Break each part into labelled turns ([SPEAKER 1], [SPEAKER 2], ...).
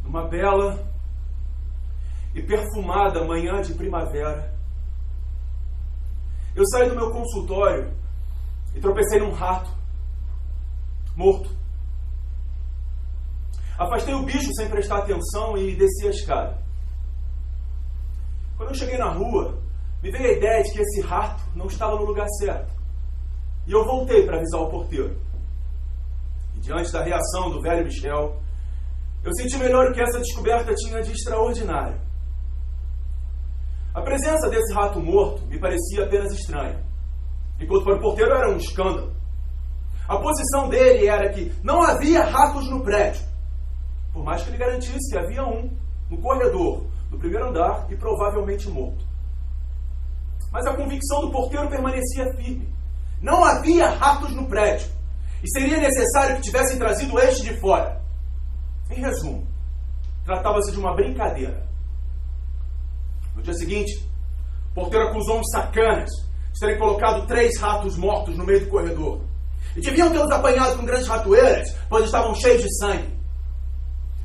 [SPEAKER 1] Uma bela e perfumada manhã de primavera, eu saí do meu consultório e tropecei num rato morto. Afastei o bicho sem prestar atenção e desci a escada. Quando eu cheguei na rua, me veio a ideia de que esse rato não estava no lugar certo. E eu voltei para avisar o porteiro. E diante da reação do velho Michel, eu senti melhor o que essa descoberta tinha de extraordinário. A presença desse rato morto me parecia apenas estranha, enquanto para o porteiro era um escândalo. A posição dele era que não havia ratos no prédio, por mais que ele garantisse que havia um no corredor do primeiro andar e provavelmente morto. Mas a convicção do porteiro permanecia firme. Não havia ratos no prédio, e seria necessário que tivessem trazido este de fora. Em resumo, tratava-se de uma brincadeira. No dia seguinte, o porteiro acusou uns sacanas de terem colocado 3 ratos mortos no meio do corredor. E deviam tê-los apanhado com grandes ratoeiras, pois estavam cheios de sangue.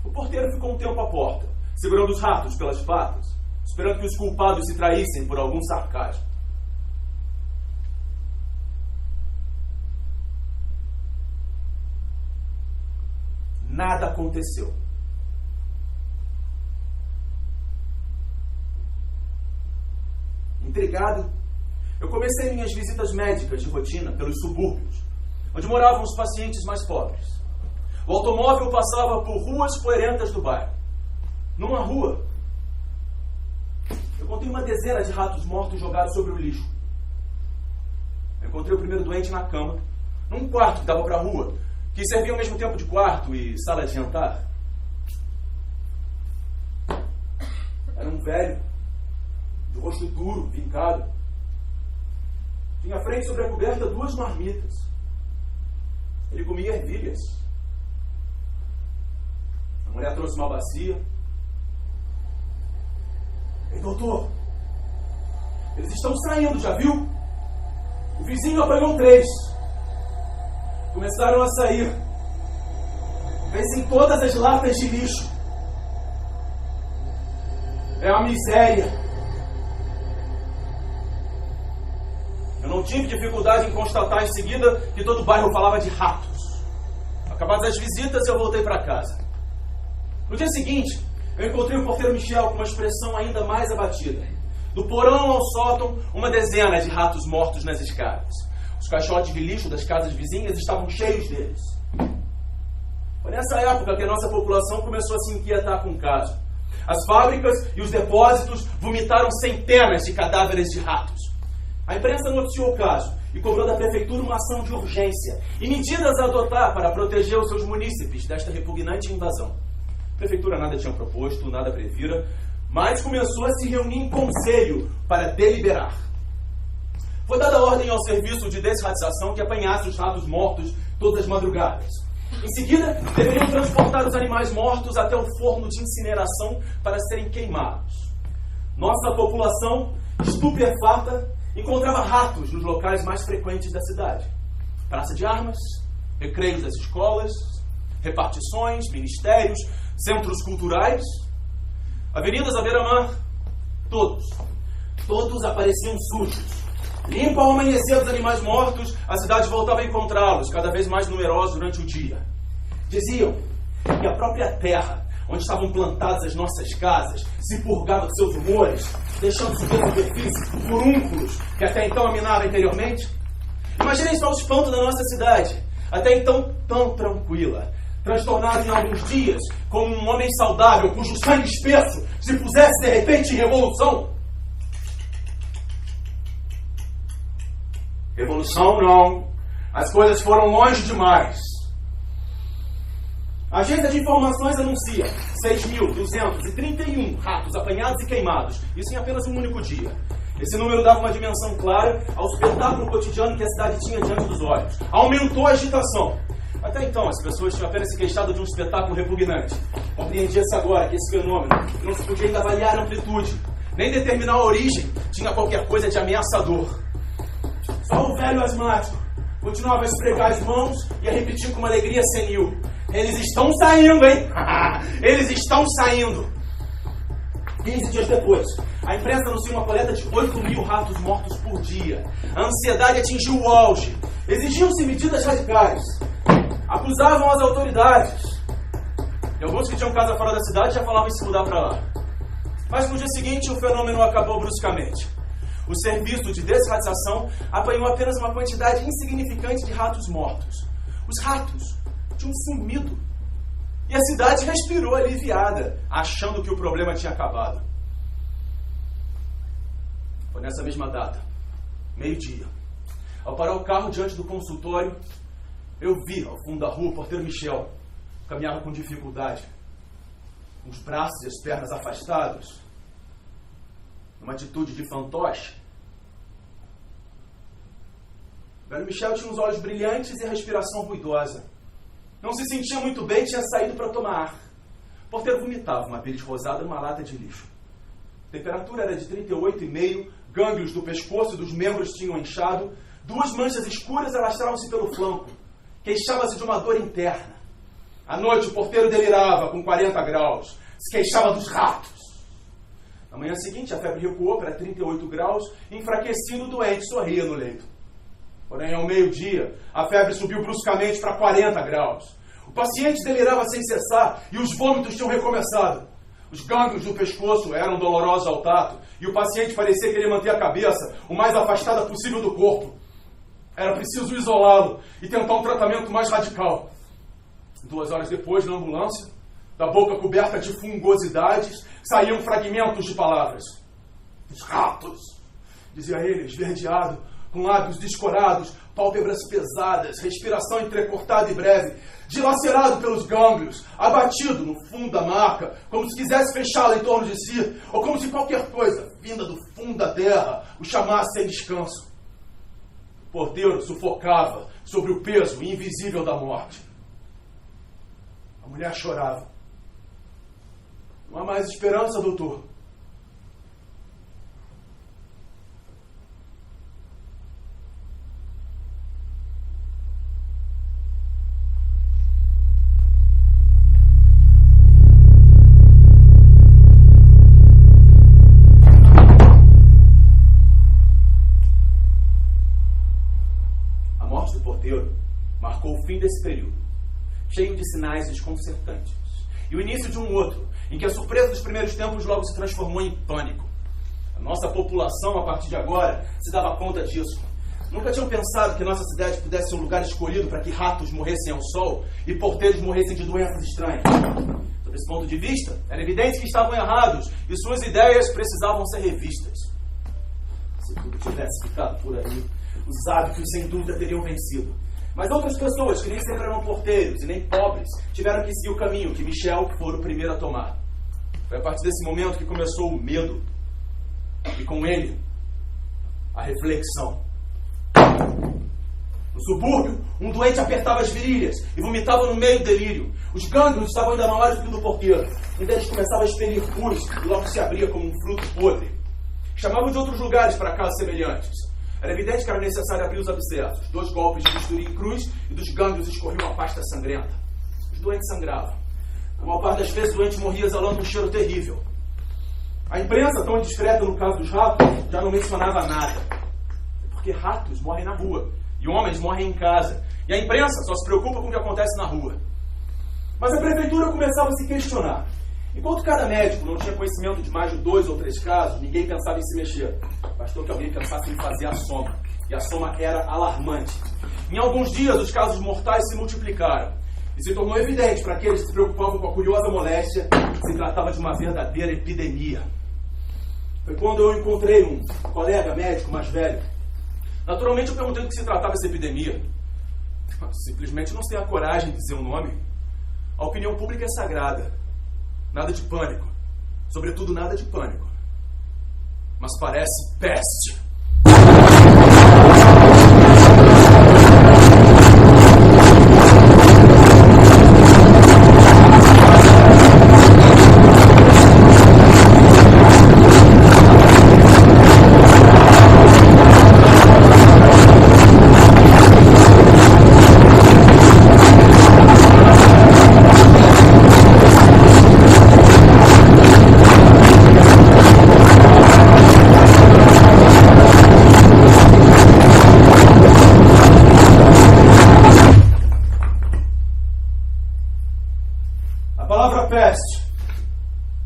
[SPEAKER 1] O porteiro ficou um tempo à porta, segurando os ratos pelas patas, esperando que os culpados se traíssem por algum sarcasmo. Nada aconteceu. Intrigado, eu comecei minhas visitas médicas de rotina pelos subúrbios, onde moravam os pacientes mais pobres. O automóvel passava por ruas poeirentas do bairro. Numa rua, eu encontrei uma dezena de ratos mortos jogados sobre o lixo. Eu encontrei o primeiro doente na cama, num quarto que dava para a rua, que servia ao mesmo tempo de quarto e sala de jantar. Era um velho, de rosto duro, vincado. Tinha à frente sobre a coberta 2 marmitas. Ele comia ervilhas. A mulher trouxe uma bacia. Ei, doutor, eles estão saindo, já viu? O vizinho apanhou 3. Começaram a sair. Vencem todas as latas de lixo. É uma miséria. Eu não tive dificuldade em constatar em seguida que todo o bairro falava de ratos. Acabadas as visitas, eu voltei para casa. No dia seguinte, eu encontrei o porteiro Michel com uma expressão ainda mais abatida. Do porão ao sótão, uma dezena de ratos mortos nas escadas. Os caixotes de lixo das casas vizinhas estavam cheios deles. Foi nessa época que a nossa população começou a se inquietar com o caso. As fábricas e os depósitos vomitaram centenas de cadáveres de ratos. A imprensa noticiou o caso e cobrou da prefeitura uma ação de urgência e medidas a adotar para proteger os seus munícipes desta repugnante invasão. A prefeitura nada tinha proposto, nada previra, mas começou a se reunir em conselho para deliberar. Foi dada ordem ao serviço de desratização que apanhasse os ratos mortos todas as madrugadas. Em seguida, deveriam transportar os animais mortos até o forno de incineração para serem queimados. Nossa população, estupefata, encontrava ratos nos locais mais frequentes da cidade. Praça de armas, recreios das escolas, repartições, ministérios, centros culturais, avenidas à beira-mar, todos. Todos apareciam sujos. Limpo ao amanhecer dos animais mortos, a cidade voltava a encontrá-los, cada vez mais numerosos durante o dia. Diziam que a própria terra, onde estavam plantadas as nossas casas, se purgava de seus humores, deixando subir a superfície furúnculos que até então a minava interiormente. Imaginem só o espanto da nossa cidade, até então tão tranquila, transtornada em alguns dias como um homem saudável cujo sangue espesso se pusesse de repente em revolução. Revolução não. As coisas foram longe demais. A agência de informações anuncia 6.231 ratos apanhados e queimados. Isso em apenas um único dia. Esse número dava uma dimensão clara ao espetáculo cotidiano que a cidade tinha diante dos olhos. Aumentou a agitação. Até então, as pessoas tinham apenas se queixado de um espetáculo repugnante. Compreendia-se agora que esse fenômeno não se podia ainda avaliar a amplitude, nem determinar a origem, tinha qualquer coisa de ameaçador. Só o velho asmático continuava a esfregar as mãos e a repetir com uma alegria senil: eles estão saindo, hein? Eles estão saindo. 15 dias depois, a imprensa anuncia uma coleta de 8.000 ratos mortos por dia. A ansiedade atingiu o auge. Exigiam-se medidas radicais. Acusavam as autoridades. E alguns que tinham casa fora da cidade já falavam em se mudar para lá. Mas no dia seguinte, o fenômeno acabou bruscamente. O serviço de desratização apanhou apenas uma quantidade insignificante de ratos mortos. Os ratos tinham sumido. E a cidade respirou aliviada, achando que o problema tinha acabado. Foi nessa mesma data, meio-dia, ao parar o carro diante do consultório, eu vi ao fundo da rua o porteiro Michel. Caminhava com dificuldade, com os braços e as pernas afastados, numa atitude de fantoche. O velho Michel tinha os olhos brilhantes e a respiração ruidosa. Não se sentia muito bem e tinha saído para tomar ar. O porteiro vomitava uma bilis rosada numa lata de lixo. A temperatura era de 38,5, gânglios do pescoço e dos membros tinham inchado, 2 manchas escuras alastravam-se pelo flanco. Queixava-se de uma dor interna. À noite o porteiro delirava com 40 graus. Se queixava dos ratos. Na manhã seguinte a febre recuou para 38 graus e enfraquecido o doente sorria no leito. Porém, ao meio-dia, a febre subiu bruscamente para 40 graus. O paciente delirava sem cessar e os vômitos tinham recomeçado. Os gânglios do pescoço eram dolorosos ao tato e o paciente parecia querer manter a cabeça o mais afastada possível do corpo. Era preciso isolá-lo e tentar um tratamento mais radical. 2 horas depois, na ambulância, da boca coberta de fungosidades, saíam fragmentos de palavras. Os ratos, dizia ele, esverdeado, com lábios descorados, pálpebras pesadas, respiração entrecortada e breve, dilacerado pelos gânglios, abatido no fundo da maca, como se quisesse fechá-la em torno de si, ou como se qualquer coisa, vinda do fundo da terra, o chamasse sem descanso. O porteiro sufocava sobre o peso invisível da morte. A mulher chorava. Não há mais esperança, doutor. Marcou o fim desse período, cheio de sinais desconcertantes, e o início de um outro, em que a surpresa dos primeiros tempos logo se transformou em pânico. A nossa população, a partir de agora, se dava conta disso. Nunca tinham pensado que nossa cidade pudesse ser um lugar escolhido para que ratos morressem ao sol e porteiros morressem de doenças estranhas. Sob esse ponto de vista, era evidente que estavam errados e suas ideias precisavam ser revistas. Se tudo tivesse ficado por aí, os hábitos sem dúvida teriam vencido. Mas outras pessoas, que nem sempre eram porteiros e nem pobres, tiveram que seguir o caminho que Michel foi o primeiro a tomar. Foi a partir desse momento que começou o medo. E com ele, a reflexão. No subúrbio, um doente apertava as virilhas e vomitava no meio do delírio. Os gânglios estavam ainda maiores do que o do porteiro. Um deles começava a expelir pus e logo se abria como um fruto podre. Chamavam de outros lugares para casos semelhantes. Era evidente que era necessário abrir os abscessos. 2 golpes de bisturi em cruz e dos gânglios escorria uma pasta sangrenta. Os doentes sangravam. A maior parte das vezes o doente morria exalando um cheiro terrível. A imprensa, tão indiscreta no caso dos ratos, já não mencionava nada. Porque ratos morrem na rua e homens morrem em casa. E a imprensa só se preocupa com o que acontece na rua. Mas a prefeitura começava a se questionar. Enquanto cada médico não tinha conhecimento de mais de 2 ou 3 casos, ninguém pensava em se mexer. Bastou que alguém pensasse em fazer a soma. E a soma era alarmante. Em alguns dias, os casos mortais se multiplicaram. E se tornou evidente para aqueles que se preocupavam com a curiosa moléstia que se tratava de uma verdadeira epidemia. Foi quando eu encontrei um colega médico mais velho. Naturalmente, eu perguntei do que se tratava essa epidemia. Simplesmente não sei a coragem de dizer o nome. A opinião pública é sagrada. Nada de pânico. Sobretudo, nada de pânico. Mas parece peste.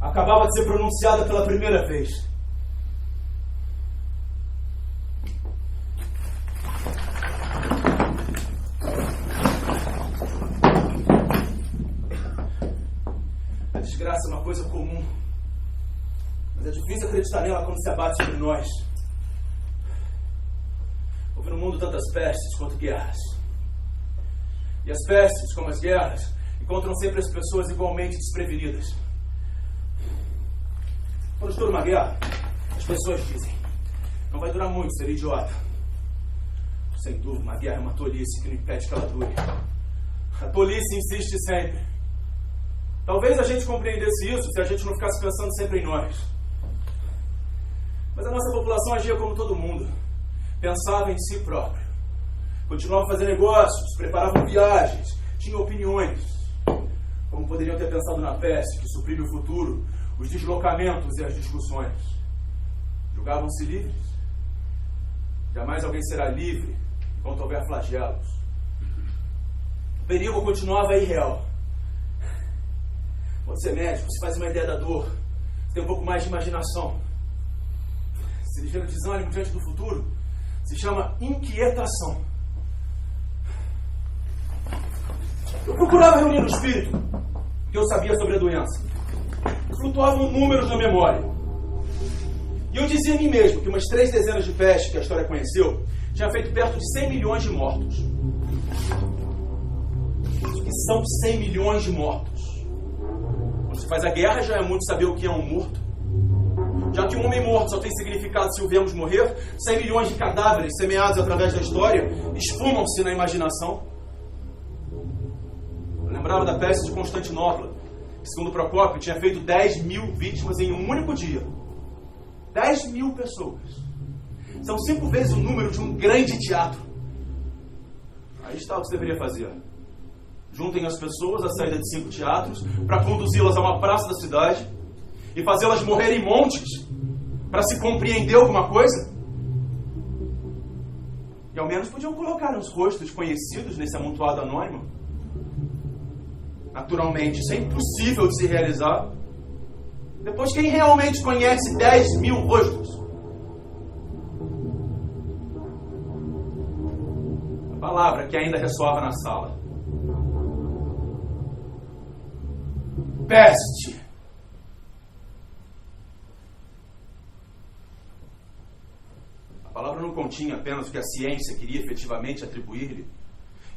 [SPEAKER 1] Acabava de ser pronunciada pela primeira vez. A desgraça é uma coisa comum, mas é difícil acreditar nela quando se abate sobre nós. Houve no mundo tantas pestes quanto guerras. E as pestes, como as guerras, encontram sempre as pessoas igualmente desprevenidas. Quando estoura uma guerra, as pessoas dizem: não vai durar muito, seria idiota. Sem dúvida, uma guerra é uma tolice que não impede que ela dure. A tolice insiste sempre. Talvez a gente compreendesse isso se a gente não ficasse pensando sempre em nós. Mas a nossa população agia como todo mundo. Pensava em si próprio. Continuava a fazer negócios, preparavam viagens, tinham opiniões. Como poderiam ter pensado na peste, que suprime o futuro, os deslocamentos e as discussões. Julgavam-se livres. Jamais alguém será livre enquanto houver flagelos. O perigo continuava irreal. Quando você é médico, você faz uma ideia da dor. Você tem um pouco mais de imaginação. Esse ligeiro desânimo diante do futuro se chama inquietação. Eu procurava reunir no espírito o que eu sabia sobre a doença. Flutuavam números na memória. E eu dizia a mim mesmo que umas 3 dezenas de pestes que a história conheceu tinha feito perto de 100 milhões de mortos. O que são 100 milhões de mortos? Quando se faz a guerra, já é muito saber o que é um morto. Já que um homem morto só tem significado se o vemos morrer, 100 milhões de cadáveres semeados através da história esfumam-se na imaginação. Eu lembrava da peste de Constantinopla, que, segundo Procópio, tinha feito 10 mil vítimas em um único dia. 10 mil pessoas. São 5 vezes o número de um grande teatro. Aí está o que você deveria fazer. Juntem as pessoas à saída de 5 teatros para conduzi-las a uma praça da cidade e fazê-las morrer em montes para se compreender alguma coisa. E ao menos podiam colocar uns rostos conhecidos nesse amontoado anônimo. Naturalmente, isso é impossível de se realizar. Depois, quem realmente conhece 10 mil rostos? A palavra que ainda ressoava na sala: peste. A palavra não continha apenas o que a ciência queria efetivamente atribuir-lhe,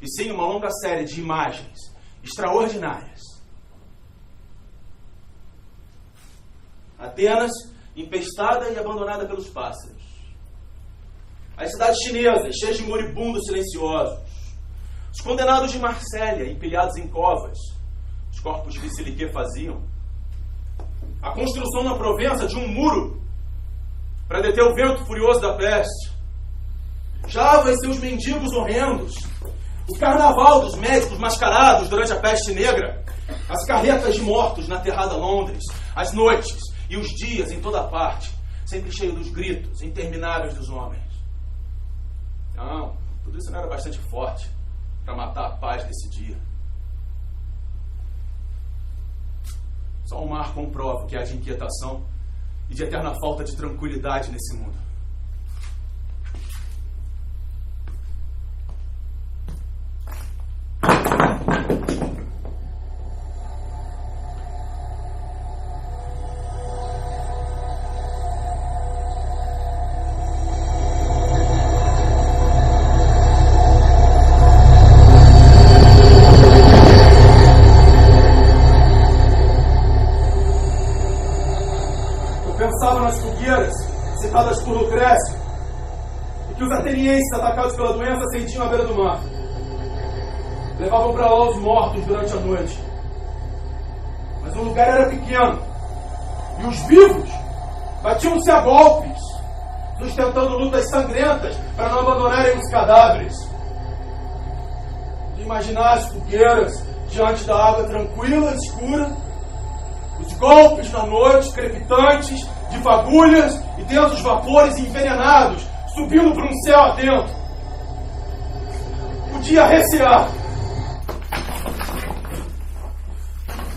[SPEAKER 1] e sim uma longa série de imagens extraordinárias. Atenas, empestada e abandonada pelos pássaros. As cidades chinesas, cheias de moribundos silenciosos. Os condenados de Marsella, empilhados em covas. Os corpos que se lhe faziam. A construção na Provença de um muro para deter o vento furioso da peste. Java e seus mendigos horrendos. O carnaval dos médicos mascarados durante a peste negra. As carretas de mortos na aterrada Londres. As noites e os dias em toda parte, sempre cheio dos gritos intermináveis dos homens. Não, tudo isso não era bastante forte para matar a paz desse dia. Só o mar comprova o que há de inquietação e de eterna falta de tranquilidade nesse mundo. Pensava nas fogueiras citadas por Lucrécio e que os atenienses atacados pela doença sentiam à beira do mar. Levavam para lá os mortos durante a noite. Mas o lugar era pequeno e os vivos batiam-se a golpes, sustentando lutas sangrentas para não abandonarem os cadáveres. De imaginar as fogueiras diante da água tranquila e escura, os golpes na noite, crepitantes, de fagulhas e densos vapores envenenados, subindo para um céu adentro. Podia recear.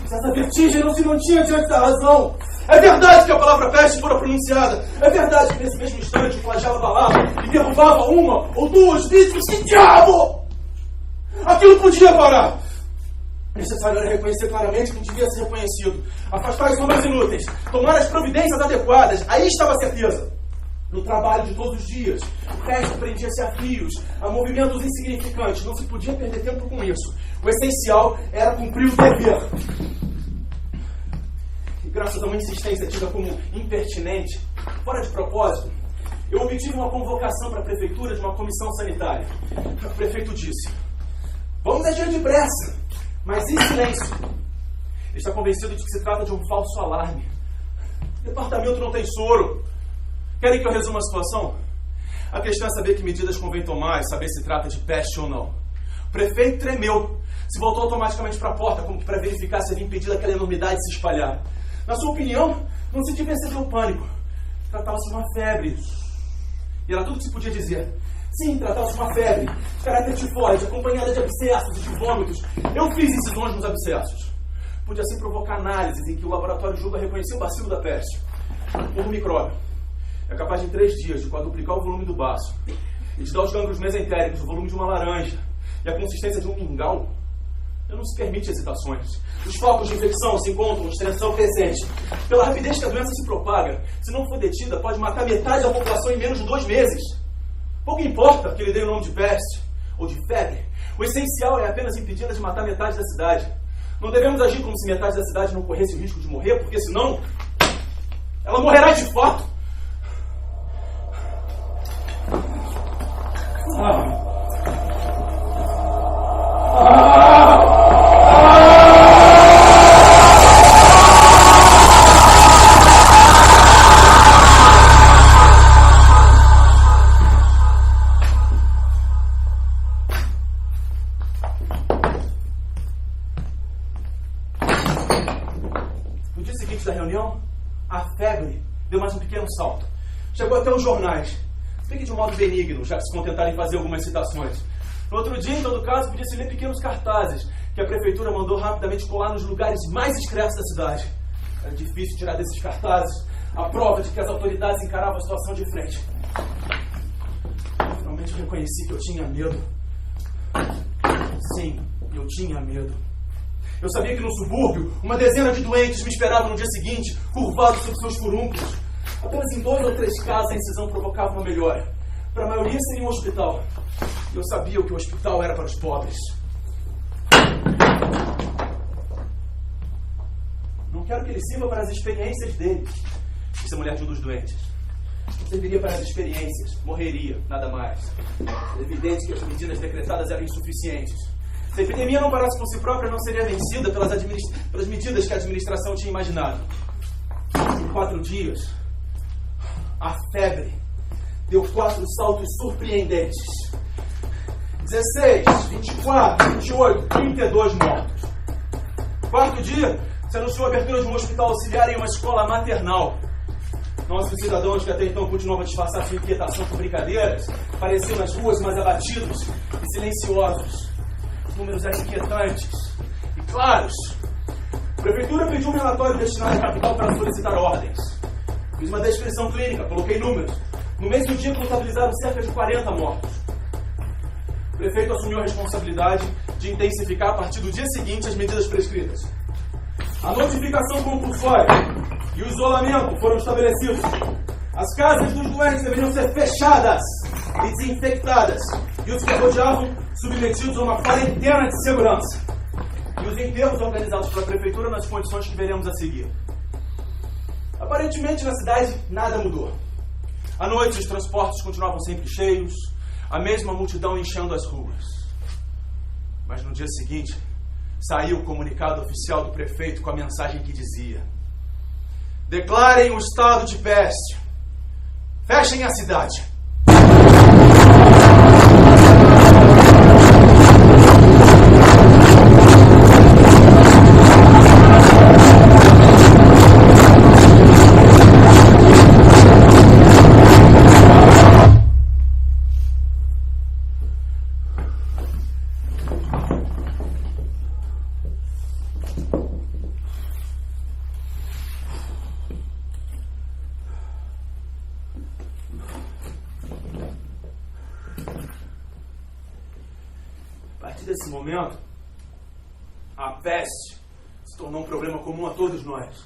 [SPEAKER 1] Mas essa vertigem não se mantinha diante da razão. É verdade que a palavra peste fora pronunciada. É verdade que nesse mesmo instante o flagelo abalava e derrubava uma ou duas vítimas. Que diabo! Aquilo podia parar. Necessário era reconhecer claramente o que devia ser reconhecido, afastar as sombras inúteis, tomar as providências adequadas. Aí estava a certeza. No trabalho de todos os dias, o resto prendia-se a fios, a movimentos insignificantes. Não se podia perder tempo com isso. O essencial era cumprir o dever. E graças a uma insistência tida como impertinente, fora de propósito, eu obtive uma convocação para a prefeitura de uma comissão sanitária. O prefeito disse: vamos agir depressa, mas em silêncio. Ele está convencido de que se trata de um falso alarme. O departamento não tem soro. Querem que eu resuma a situação? A questão é saber que medidas convém tomar e saber se trata de peste ou não. O prefeito tremeu. Se voltou automaticamente para a porta, como que para verificar se havia impedido aquela enormidade de se espalhar. Na sua opinião, não se devia ceder ao pânico. Tratava-se de uma febre. E era tudo que se podia dizer. Sim, tratava-se de uma febre, de caráter tifoide, acompanhada de abscessos e de vômitos. Eu fiz incisões nos abscessos. Podia assim provocar análises em que o laboratório julga reconhecer o bacilo da peste. Um micróbio é capaz de, em 3 dias, de quadruplicar o volume do baço e de dar aos gânglios mesentéricos o volume de uma laranja e a consistência de um mingau. Não se permite hesitações. Os focos de infecção se encontram no extensão crescente. Pela rapidez que a doença se propaga, se não for detida, pode matar metade da população em menos de 2 meses. Pouco importa que ele dê o nome de peste ou de febre. O essencial é apenas impedi-la de matar metade da cidade. Não devemos agir como se metade da cidade não corresse o risco de morrer, porque senão ela morrerá de fato. No dia seguinte da reunião, a febre deu mais um pequeno salto. Chegou até os jornais. Fique de um modo benigno, já que se contentaram em fazer algumas citações. No outro dia, em todo caso, podia-se ler pequenos cartazes que a prefeitura mandou rapidamente colar nos lugares mais discretos da cidade. Era difícil tirar desses cartazes a prova de que as autoridades encaravam a situação de frente. Finalmente eu reconheci que eu tinha medo. Sim, eu tinha medo. Eu sabia que no subúrbio, uma dezena de doentes me esperavam no dia seguinte, curvados sobre seus furúnculos. Apenas em 2 ou 3 casos a incisão provocava uma melhora. Para a maioria seria um hospital. E eu sabia o que o hospital era para os pobres. Não quero que ele sirva para as experiências dele, disse a mulher de um dos doentes. Não serviria para as experiências, morreria, nada mais. É evidente que as medidas decretadas eram insuficientes. Se a epidemia não parasse por si própria, não seria vencida pelas medidas que a administração tinha imaginado. Em 4 dias, a febre deu 4 saltos surpreendentes. 16, 24, 28, 32 mortos. 4º dia, se anunciou a abertura de um hospital auxiliar em uma escola maternal. Nossos cidadãos, que até então continuavam a disfarçar sua inquietação por brincadeiras, apareciam nas ruas mais abatidos e silenciosos. Os números eram inquietantes e claros. A prefeitura pediu um relatório destinado à capital para solicitar ordens. Fiz uma descrição clínica, coloquei números. No mesmo dia, contabilizaram cerca de 40 mortos. O prefeito assumiu a responsabilidade de intensificar a partir do dia seguinte as medidas prescritas. A notificação compulsória e o isolamento foram estabelecidos. As casas dos doentes deveriam ser fechadas e desinfectadas. E os que rodeavam submetidos a uma quarentena de segurança. E os enterros organizados pela prefeitura nas condições que veremos a seguir. Aparentemente, na cidade, nada mudou. À noite, os transportes continuavam sempre cheios, a mesma multidão enchendo as ruas. Mas no dia seguinte, saiu o comunicado oficial do prefeito com a mensagem que dizia: declarem o estado de peste. Fechem a cidade. A partir desse momento, a peste se tornou um problema comum a todos nós.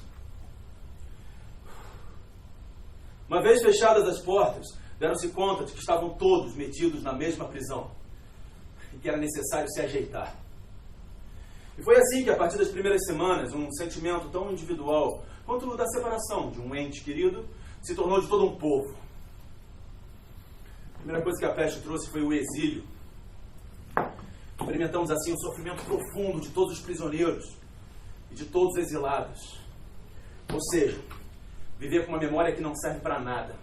[SPEAKER 1] Uma vez fechadas as portas, deram-se conta de que estavam todos metidos na mesma prisão e que era necessário se ajeitar. E foi assim que, a partir das primeiras semanas, um sentimento tão individual quanto o da separação de um ente querido se tornou de todo um povo. A primeira coisa que a peste trouxe foi o exílio. Experimentamos assim o sofrimento profundo de todos os prisioneiros e de todos os exilados. Ou seja, viver com uma memória que não serve para nada.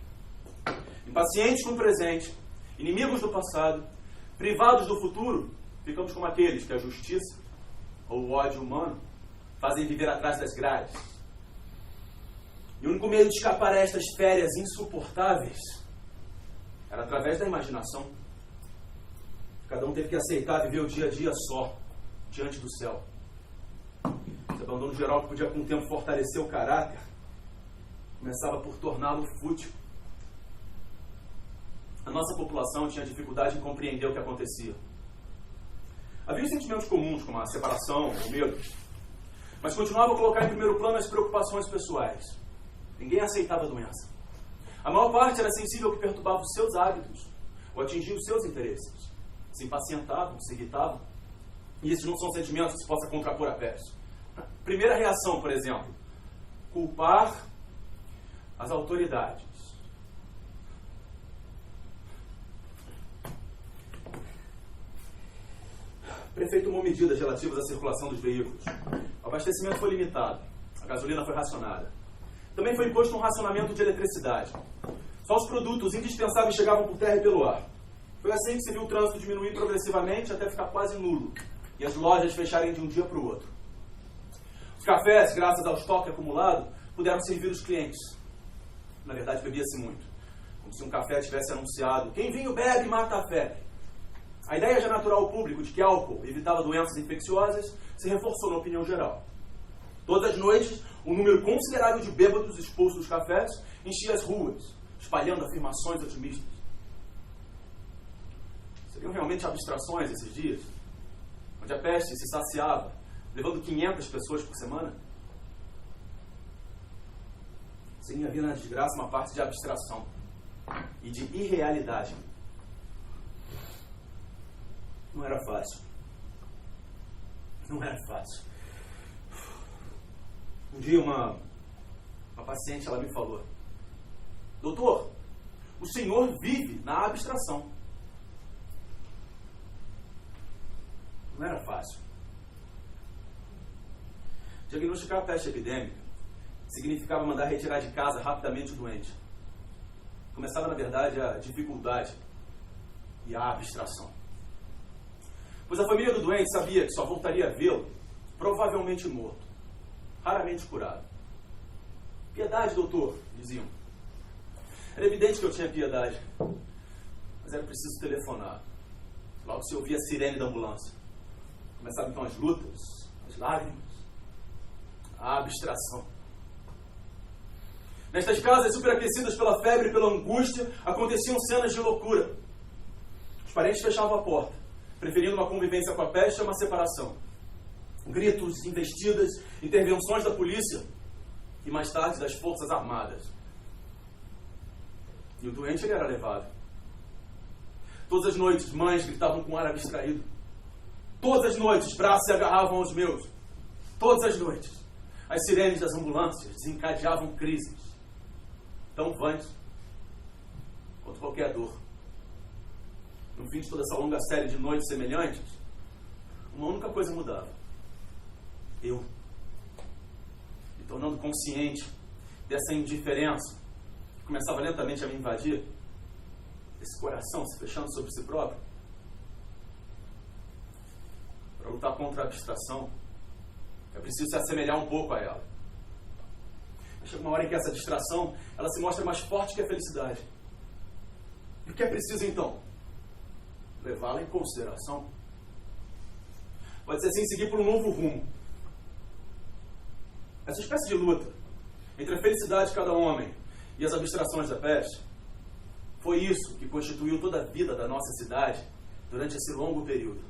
[SPEAKER 1] Impacientes com o presente, inimigos do passado, privados do futuro, ficamos como aqueles que a justiça ou o ódio humano fazem viver atrás das grades. E o único meio de escapar a estas férias insuportáveis era através da imaginação. Cada um teve que aceitar viver o dia a dia só, diante do céu. Esse abandono geral que podia com o tempo fortalecer o caráter, começava por torná-lo fútil. A nossa população tinha dificuldade em compreender o que acontecia. Havia sentimentos comuns, como a separação, o medo, mas continuava a colocar em primeiro plano as preocupações pessoais. Ninguém aceitava a doença. A maior parte era sensível ao que perturbava os seus hábitos ou atingia os seus interesses. Se impacientavam, se irritavam. E esses não são sentimentos que se possa contrapor à peste. Primeira reação, por exemplo, culpar as autoridades. O prefeito tomou medidas relativas à circulação dos veículos. O abastecimento foi limitado. A gasolina foi racionada. Também foi imposto um racionamento de eletricidade. Só os produtos indispensáveis chegavam por terra e pelo ar. Foi assim que se viu o trânsito diminuir progressivamente até ficar quase nulo. E as lojas fecharem de um dia para o outro. Os cafés, graças ao estoque acumulado, puderam servir os clientes. Na verdade, bebia-se muito. Como se um café tivesse anunciado: quem vinho bebe mata a febre. A ideia já natural ao público de que álcool evitava doenças infecciosas se reforçou na opinião geral. Todas as noites, um número considerável de bêbados expulsos dos cafés enchia as ruas, espalhando afirmações otimistas. Seriam realmente abstrações esses dias, onde a peste se saciava, levando 500 pessoas por semana? Sim, havia na desgraça uma parte de abstração e de irrealidade. Não era fácil. Não era fácil. Um dia uma paciente, ela me falou: doutor, o senhor vive na abstração. Não era fácil. Diagnosticar a peste epidêmica significava mandar retirar de casa rapidamente o doente. Começava, na verdade, a dificuldade e a abstração. Pois a família do doente sabia que só voltaria a vê-lo, provavelmente morto. raramente curado. Piedade, doutor, diziam. Era evidente que eu tinha piedade, mas era preciso telefonar. Logo se ouvia a sirene da ambulância. Começavam então as lutas, as lágrimas, a abstração. Nestas casas superaquecidas pela febre e pela angústia, aconteciam cenas de loucura. Os parentes fechavam a porta, preferindo uma convivência com a peste a uma separação. Gritos, investidas, intervenções da polícia e mais tarde das forças armadas. E o doente ele era levado. Todas as noites, mães gritavam com ar abstraído. Todas as noites, braços se agarravam aos meus. Todas as noites, as sirenes das ambulâncias desencadeavam crises, tão vãs quanto qualquer dor. No fim de toda essa longa série de noites semelhantes, uma única coisa mudava. Eu. Me tornando consciente dessa indiferença que começava lentamente a me invadir, esse coração se fechando sobre si próprio. Para lutar contra a abstração, é preciso se assemelhar um pouco a ela. Mas chega uma hora em que essa distração ela se mostra mais forte que a felicidade. E o que é preciso então? Levá-la em consideração. Pode ser assim seguir por um novo rumo. Essa espécie de luta entre a felicidade de cada homem e as abstrações da peste foi isso que constituiu toda a vida da nossa cidade durante esse longo período.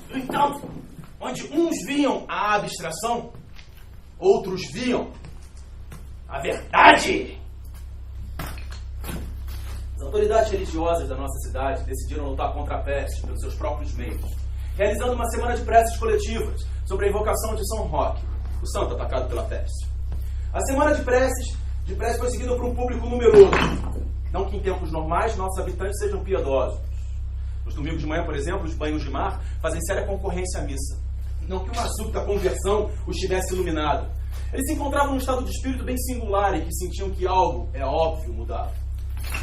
[SPEAKER 1] No entanto, onde uns viam a abstração, outros viam a verdade. As autoridades religiosas da nossa cidade decidiram lutar contra a peste pelos seus próprios meios, realizando uma semana de preces coletivas sobre a invocação de São Roque, o santo atacado pela peste. A semana de preces foi seguida por um público numeroso. Não que em tempos normais nossos habitantes sejam piedosos. Nos domingos de manhã, por exemplo, os banhos de mar fazem séria concorrência à missa. Não que uma súbita conversão os tivesse iluminado. Eles se encontravam num estado de espírito bem singular e que sentiam que algo, é óbvio, mudava.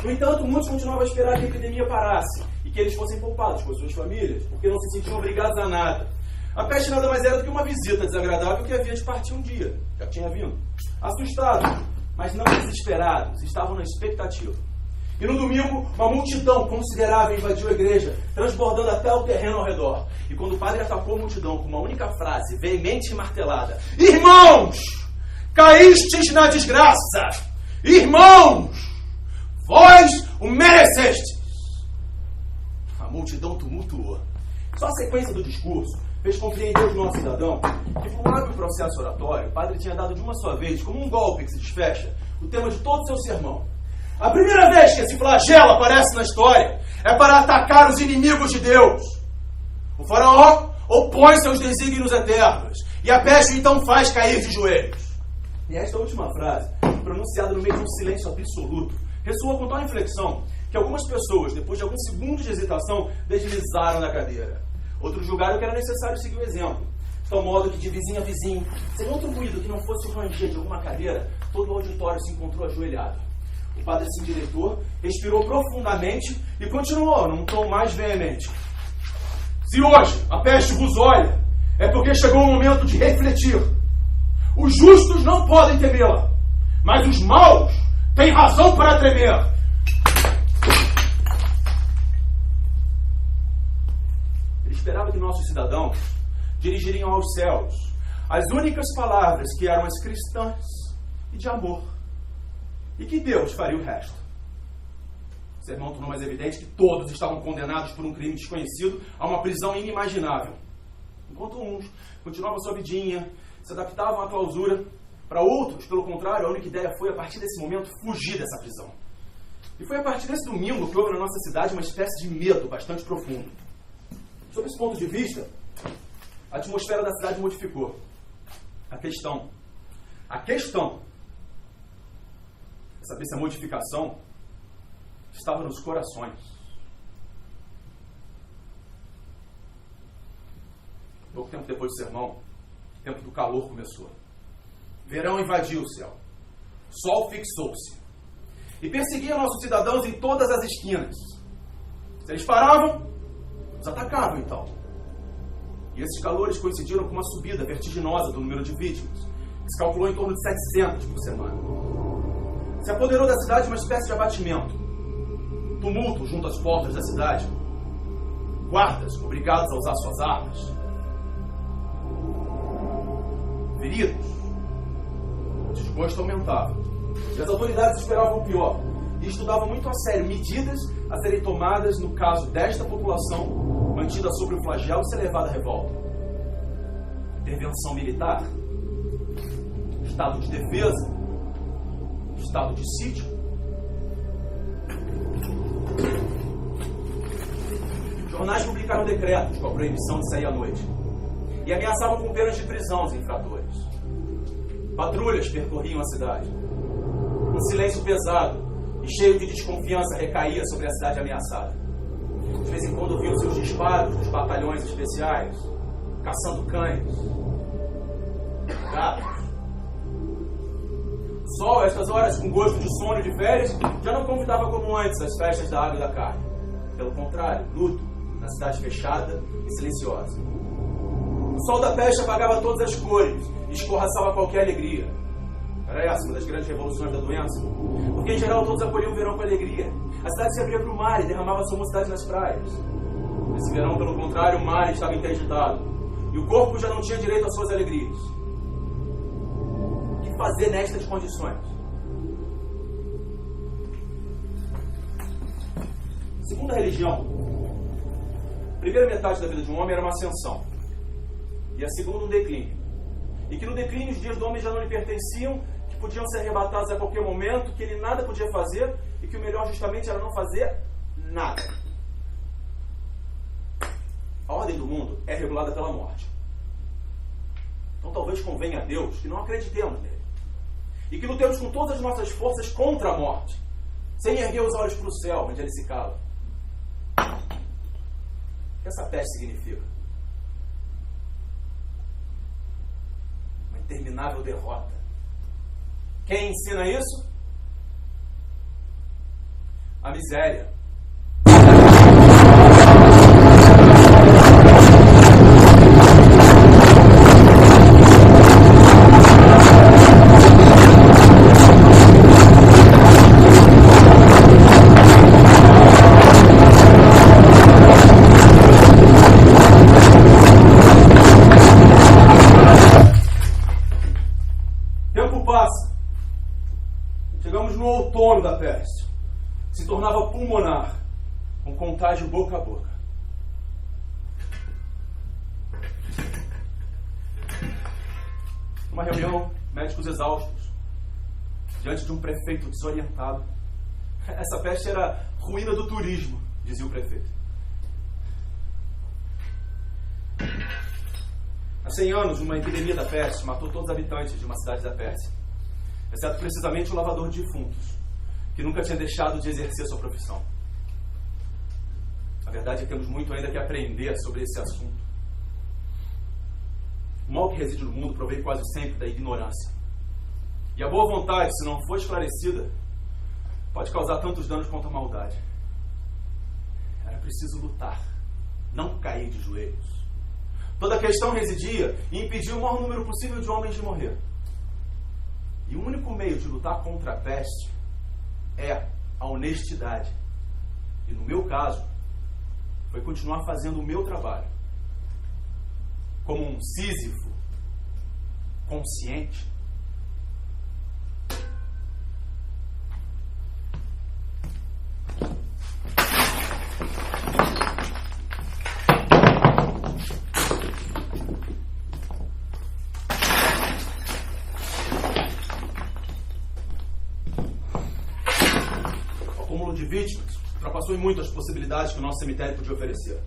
[SPEAKER 1] No entanto, muitos continuavam a esperar que a epidemia parasse e que eles fossem poupados com as suas famílias, porque não se sentiam obrigados a nada. A peste nada mais era do que uma visita desagradável que havia de partir um dia. Já tinha vindo. Assustados, mas não desesperados, estavam na expectativa. E no domingo, uma multidão considerável invadiu a igreja, transbordando até o terreno ao redor. E quando o padre atacou a multidão com uma única frase, veemente e martelada: Irmãos, caístes na desgraça! Irmãos, vós o merecestes! A multidão tumultuou. Só a sequência do discurso fez compreender ao nosso cidadão que, por um hábil processo oratório, o padre tinha dado de uma só vez, como um golpe que se desfecha, o tema de todo o seu sermão. A primeira vez que esse flagelo aparece na história é para atacar os inimigos de Deus. O faraó opõe seus desígnios eternos e a peste então faz cair de joelhos. E esta última frase, pronunciada no meio de um silêncio absoluto, ressoou com tal inflexão que algumas pessoas, depois de alguns segundos de hesitação, deslizaram da cadeira. Outros julgaram que era necessário seguir o exemplo, de tal modo que de vizinho a vizinho, sem outro ruído que não fosse o ranger de alguma cadeira, todo o auditório se encontrou ajoelhado. O padre se endireitou, respirou profundamente e continuou num tom mais veemente. Se hoje a peste vos olha, é porque chegou o momento de refletir. Os justos não podem temê-la, mas os maus têm razão para tremer. Ele esperava que nossos cidadãos dirigiriam aos céus as únicas palavras que eram as cristãs e de amor. E que Deus faria o resto. O sermão tornou mais evidente que todos estavam condenados por um crime desconhecido a uma prisão inimaginável. Enquanto uns continuavam sua vidinha, se adaptavam à clausura, para outros, pelo contrário, a única ideia foi, a partir desse momento, fugir dessa prisão. E foi a partir desse domingo que houve na nossa cidade uma espécie de medo bastante profundo. Sob esse ponto de vista, a atmosfera da cidade modificou. A questão saber se a modificação estava nos corações. Pouco tempo depois do sermão, o tempo do calor começou. Verão invadiu o céu. Sol fixou-se. E perseguia nossos cidadãos em todas as esquinas. Se eles paravam, os atacavam então. E esses calores coincidiram com uma subida vertiginosa do número de vítimas, que se calculou em torno de 700 por semana. Se apoderou da cidade uma espécie de abatimento. Tumulto junto às portas da cidade. Guardas obrigados a usar suas armas. Feridos. O desgosto aumentava. E as autoridades esperavam o pior e estudavam muito a sério medidas a serem tomadas no caso desta população mantida sob o flagelo e ser levada à revolta. Intervenção militar, estado de defesa, estado de sítio. Jornais publicaram decretos com a proibição de sair à noite e ameaçavam com penas de prisão aos infratores. Patrulhas percorriam a cidade. Um silêncio pesado e cheio de desconfiança recaía sobre a cidade ameaçada. De vez em quando ouviam-se os disparos dos batalhões especiais, caçando cães, gatos. O sol, a estas horas, com gosto de sono e de férias, já não convidava como antes as festas da água e da carne. Pelo contrário, luto, na cidade fechada e silenciosa. O sol da peste apagava todas as cores e escorraçava qualquer alegria. Era essa uma das grandes revoluções da doença. Porque, em geral, todos acolhiam o verão com alegria. A cidade se abria para o mar e derramava sua mocidade nas praias. Nesse verão, pelo contrário, o mar estava interditado. E o corpo já não tinha direito às suas alegrias. O que fazer nestas condições? Segundo a religião, a primeira metade da vida de um homem era uma ascensão. E a segunda um declínio. E que no declínio os dias do homem já não lhe pertenciam, que podiam ser arrebatados a qualquer momento, que ele nada podia fazer e que o melhor justamente era não fazer nada. A ordem do mundo é regulada pela morte. Então talvez convenha a Deus que não acreditemos nele. E que lutemos com todas as nossas forças contra a morte, sem erguer os olhos para o céu, onde ele se cala. O que essa peste significa? Uma interminável derrota. Quem ensina isso? A miséria. Chegamos no outono da peste. Se tornava pulmonar, com contágio boca a boca. Numa reunião, médicos exaustos, diante de um prefeito desorientado. Essa peste era ruína do turismo, dizia o prefeito. Há 100 anos, uma epidemia da peste matou todos os habitantes de uma cidade da Pérsia, exceto precisamente o lavador de defuntos, que nunca tinha deixado de exercer sua profissão. A verdade é que temos muito ainda que aprender sobre esse assunto. O mal que reside no mundo provém quase sempre da ignorância. E a boa vontade, se não for esclarecida, pode causar tantos danos quanto a maldade. Era preciso lutar, não cair de joelhos. Toda a questão residia em impedir o maior número possível de homens de morrer. E o único meio de lutar contra a peste é a honestidade. E no meu caso, foi continuar fazendo o meu trabalho. Como um Sísifo consciente. De vítimas, ultrapassou em muito as possibilidades que o nosso cemitério podia oferecer.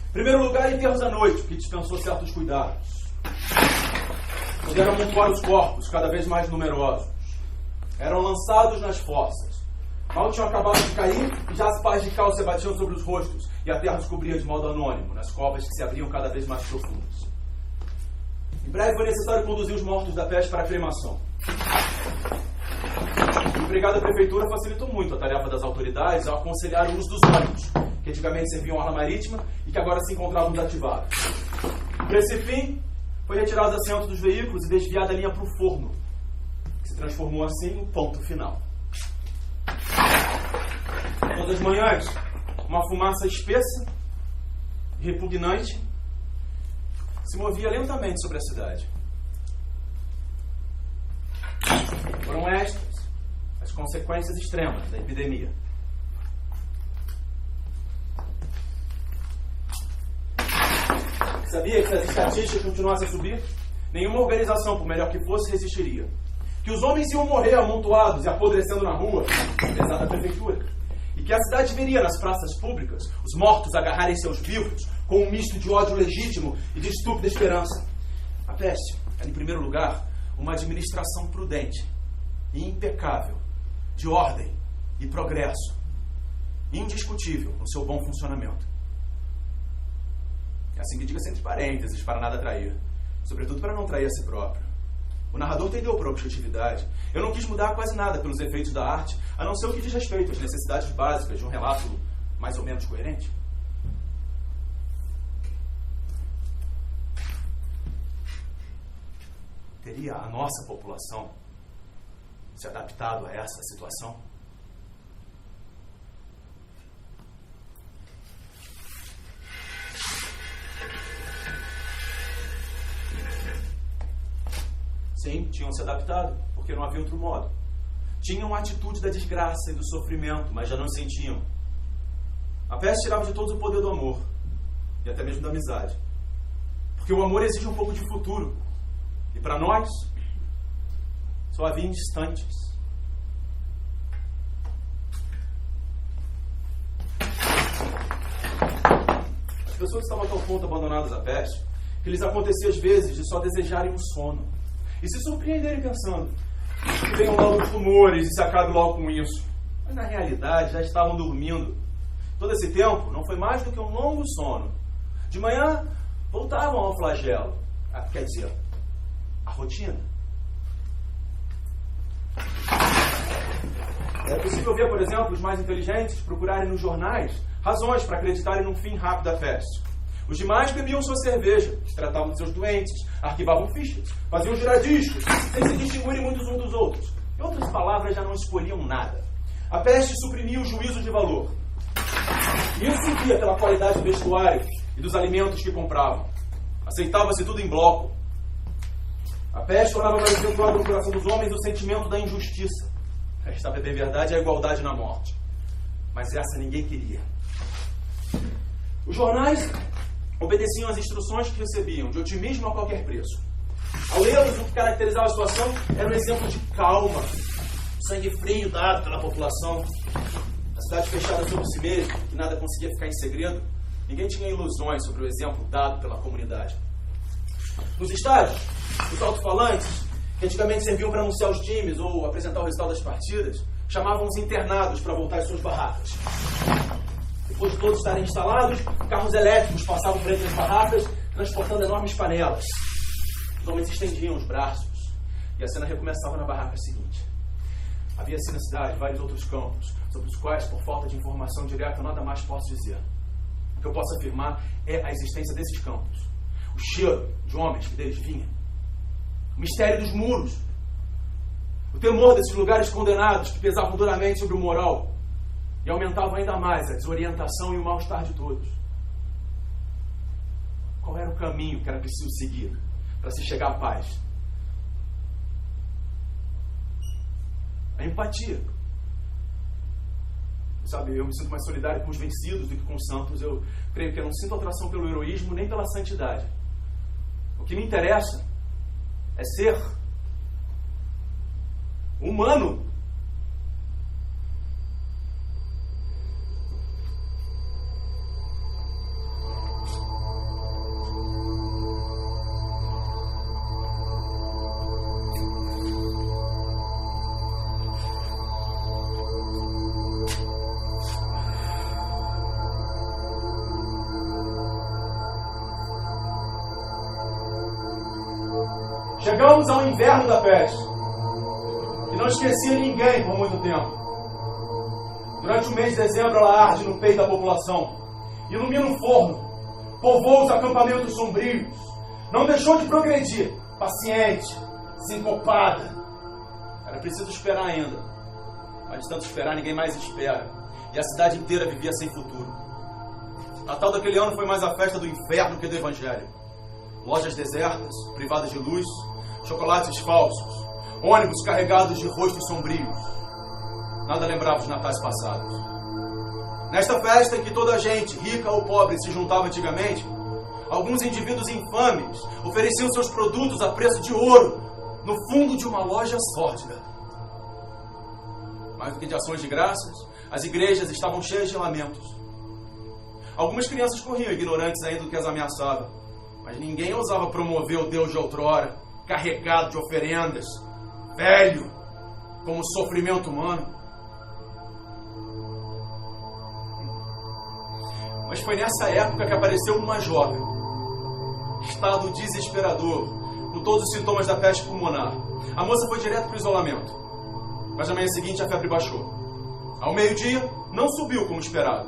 [SPEAKER 1] Em primeiro lugar, enterros à noite, que dispensou certos cuidados. Puderam amontoar os corpos, cada vez mais numerosos. Eram lançados nas fossas. Mal tinham acabado de cair, e já as pás de cal se abatiam sobre os rostos, e a terra os cobria de modo anônimo, nas covas que se abriam cada vez mais profundas. Em breve foi necessário conduzir os mortos da peste para a cremação. O empregado da prefeitura facilitou muito a tarefa das autoridades ao aconselhar o uso dos ônibus, que antigamente serviam à orla marítima e que agora se encontravam desativados. Para esse fim, foi retirado os assentos dos veículos e desviada a linha para o forno, que se transformou assim no ponto final. Todas as manhãs, uma fumaça espessa e repugnante se movia lentamente sobre a cidade. Foram estas as consequências extremas da epidemia. Sabia que se as estatísticas continuassem a subir, nenhuma organização, por melhor que fosse, resistiria. Que os homens iam morrer amontoados e apodrecendo na rua, apesar da prefeitura. E que a cidade veria nas praças públicas os mortos agarrarem seus vivos com um misto de ódio legítimo e de estúpida esperança. A peste era, em primeiro lugar, uma administração prudente e impecável, de ordem e progresso, indiscutível no seu bom funcionamento. É assim que diga-se entre parênteses, para nada trair, sobretudo para não trair a si próprio. O narrador tendeu para a objetividade. Eu não quis mudar quase nada pelos efeitos da arte, a não ser o que diz respeito às necessidades básicas de um relato mais ou menos coerente. Teria a nossa população se adaptado a essa situação? Sim, tinham se adaptado, porque não havia outro modo. Tinham a atitude da desgraça e do sofrimento, mas já não sentiam. A peste tirava de todos o poder do amor, e até mesmo da amizade. Porque o amor exige um pouco de futuro. E para nós, só havia instantes. As pessoas estavam a tal ponto abandonadas à peste, que lhes acontecia às vezes de só desejarem um sono. E se surpreenderem pensando que venham logo os tumores e se acabe logo com isso. Mas na realidade já estavam dormindo. Todo esse tempo não foi mais do que um longo sono. De manhã voltavam ao flagelo. Quer dizer, a rotina. É possível ver, por exemplo, os mais inteligentes procurarem nos jornais razões para acreditarem num fim rápido da peste. Os demais bebiam sua cerveja, tratavam de seus doentes, arquivavam fichas, faziam giradiscos, sem se distinguirem muitos uns dos outros. Em outras palavras, já não escolhiam nada. A peste suprimia o juízo de valor. Isso se via pela qualidade do vestuário e dos alimentos que compravam. Aceitava-se tudo em bloco. A peste tornava mais acentuado no coração dos homens o sentimento da injustiça. Esta, bem verdade, é a igualdade na morte. Mas essa ninguém queria. Os jornais obedeciam às instruções que recebiam, de otimismo a qualquer preço. Ao lê-los, o que caracterizava a situação era um exemplo de calma, sangue frio dado pela população. A cidade fechada sobre si mesma, que nada conseguia ficar em segredo, ninguém tinha ilusões sobre o exemplo dado pela comunidade. Nos estádios, os alto-falantes, que antigamente serviam para anunciar os times ou apresentar o resultado das partidas, chamavam os internados para voltar às suas barracas. Depois de todos estarem instalados, carros elétricos passavam por entre as barracas, transportando enormes panelas. Os homens estendiam os braços e a cena recomeçava na barraca seguinte. Havia assim na cidade vários outros campos, sobre os quais, por falta de informação direta, nada mais posso dizer. O que eu posso afirmar é a existência desses campos, o cheiro de homens que deles vinha, o mistério dos muros, o temor desses lugares condenados que pesavam duramente sobre o moral e aumentavam ainda mais a desorientação e o mal-estar de todos. Qual era o caminho que era preciso seguir para se chegar à paz? A empatia. Sabe, eu me sinto mais solidário com os vencidos do que com os santos. Eu creio que eu não sinto atração pelo heroísmo nem pela santidade. O que me interessa é ser humano. Chegamos ao inverno da peste, que não esquecia ninguém por muito tempo. Durante o mês de dezembro ela arde no peito da população, ilumina o forno, povoa os acampamentos sombrios, não deixou de progredir, paciente, sincopada. Era preciso esperar ainda. Mas de tanto esperar, ninguém mais espera. E a cidade inteira vivia sem futuro. Natal daquele ano foi mais a festa do inferno que do evangelho. Lojas desertas, privadas de luz, chocolates falsos, ônibus carregados de rostos sombrios. Nada lembrava os natais passados. Nesta festa em que toda a gente, rica ou pobre, se juntava antigamente, alguns indivíduos infames ofereciam seus produtos a preço de ouro no fundo de uma loja sórdida. Mais do que de ações de graças, as igrejas estavam cheias de lamentos. Algumas crianças corriam, ignorantes ainda do que as ameaçava, mas ninguém ousava promover o Deus de outrora, carregado de oferendas, velho, como sofrimento humano. Mas foi nessa época que apareceu uma jovem, estado desesperador, com todos os sintomas da peste pulmonar. A moça foi direto para o isolamento, mas na manhã seguinte a febre baixou. Ao meio-dia, não subiu como esperado.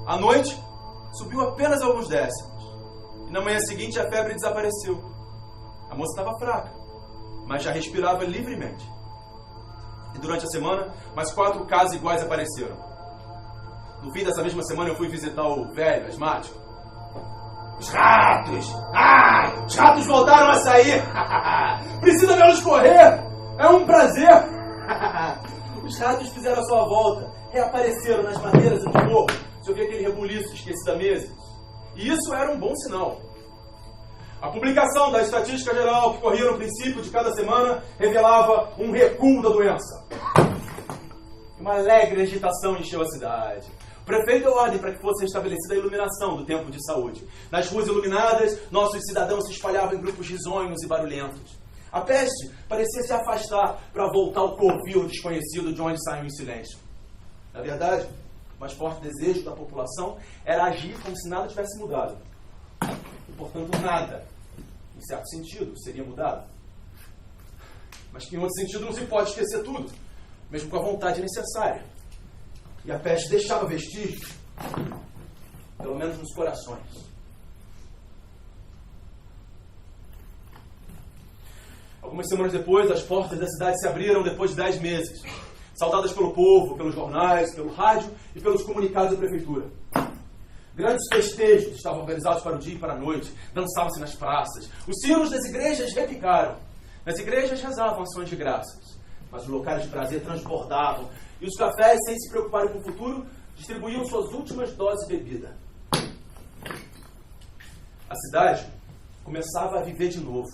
[SPEAKER 1] À noite, subiu apenas alguns décimos. E na manhã seguinte a febre desapareceu. A moça estava fraca, mas já respirava livremente. E durante a semana, mais 4 casos iguais apareceram. No fim dessa mesma semana eu fui visitar o velho, asmático. Os ratos! Os ratos voltaram a sair! Precisa vê-los correr! É um prazer! Os ratos fizeram a sua volta, reapareceram nas madeiras do morro. Se ouvia aquele rebuliço esquecido há meses. E isso era um bom sinal. A publicação da estatística geral que corria no princípio de cada semana revelava um recuo da doença. Uma alegre agitação encheu a cidade. O prefeito deu ordem para que fosse restabelecida a iluminação do templo de saúde. Nas ruas iluminadas, nossos cidadãos se espalhavam em grupos risonhos e barulhentos. A peste parecia se afastar para voltar ao covil desconhecido de onde saiu em silêncio. Na verdade, o mais forte desejo da população era agir como se nada tivesse mudado. E, portanto, nada, em certo sentido, seria mudado. Mas que em outro sentido não se pode esquecer tudo, mesmo com a vontade necessária. E a peste deixava vestígios, pelo menos nos corações. Algumas semanas depois, as portas da cidade se abriram depois de 10 meses, saudadas pelo povo, pelos jornais, pelo rádio e pelos comunicados da prefeitura. Grandes festejos estavam organizados para o dia e para a noite, dançava-se nas praças, os sinos das igrejas repicaram. Nas igrejas rezavam ações de graças, mas os locais de prazer transbordavam, e os cafés, sem se preocuparem com o futuro, distribuíam suas últimas doses de bebida. A cidade começava a viver de novo,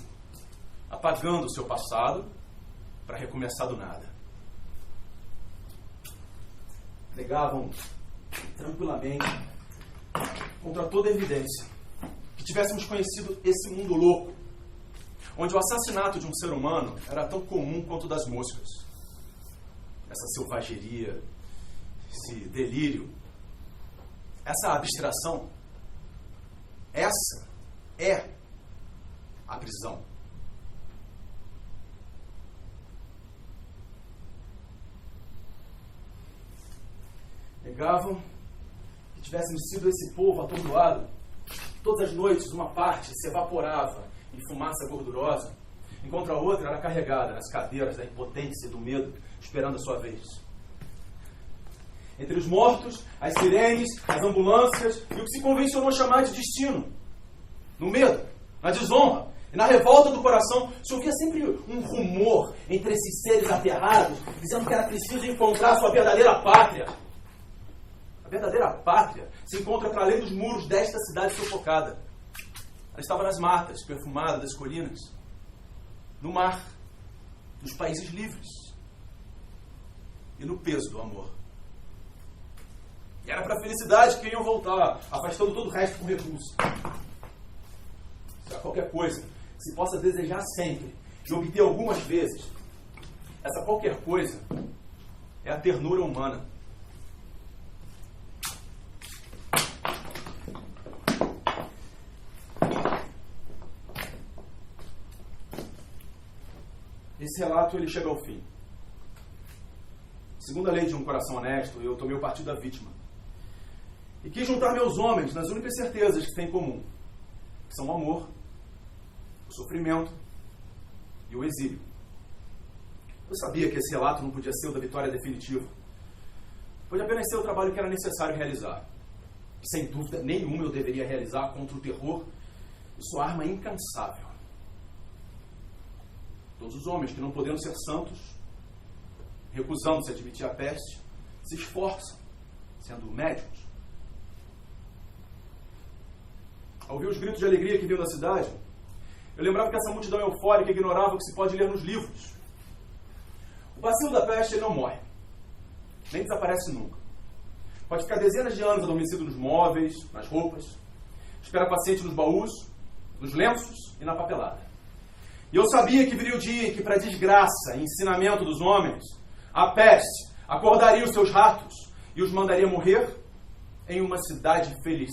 [SPEAKER 1] apagando o seu passado para recomeçar do nada. Negavam tranquilamente, contra toda evidência, que tivéssemos conhecido esse mundo louco, onde o assassinato de um ser humano era tão comum quanto o das moscas. Essa selvageria, esse delírio, essa abstração, essa é a prisão. Negavam que tivéssemos sido esse povo atordoado. Todas as noites uma parte se evaporava em fumaça gordurosa, enquanto a outra era carregada nas cadeiras da impotência e do medo, esperando a sua vez. Entre os mortos, as sirenes, as ambulâncias e o que se convencionou chamar de destino. No medo, na desonra e na revolta do coração, se ouvia sempre um rumor entre esses seres aterrados, dizendo que era preciso encontrar sua verdadeira pátria. A verdadeira pátria se encontra para além dos muros desta cidade sufocada. Ela estava nas matas, perfumada das colinas, no mar, nos países livres e no peso do amor. E era para a felicidade que iam voltar, afastando todo o resto com repulso. Se há qualquer coisa que se possa desejar sempre e obter algumas vezes, essa qualquer coisa é a ternura humana. Esse relato ele chega ao fim. Segundo a lei de um coração honesto, eu tomei o partido da vítima. E quis juntar meus homens nas únicas certezas que têm em comum, que são o amor o sofrimento e o exílio. Eu sabia que esse relato não podia ser o da vitória definitiva. Pode apenas ser o trabalho que era necessário realizar. E, sem dúvida nenhuma, eu deveria realizar contra o terror e sua arma incansável. Todos os homens que, não podendo ser santos, recusando-se a admitir a peste, se esforçam, sendo médicos. Ao ouvir os gritos de alegria que vinham da cidade, eu lembrava que essa multidão eufórica ignorava o que se pode ler nos livros. O bacilo da peste ele não morre, nem desaparece nunca. Pode ficar dezenas de anos adormecido nos móveis, nas roupas, espera paciente nos baús, nos lenços e na papelada. E eu sabia que viria o dia em que, para desgraça e ensinamento dos homens, a peste acordaria os seus ratos e os mandaria morrer em uma cidade feliz.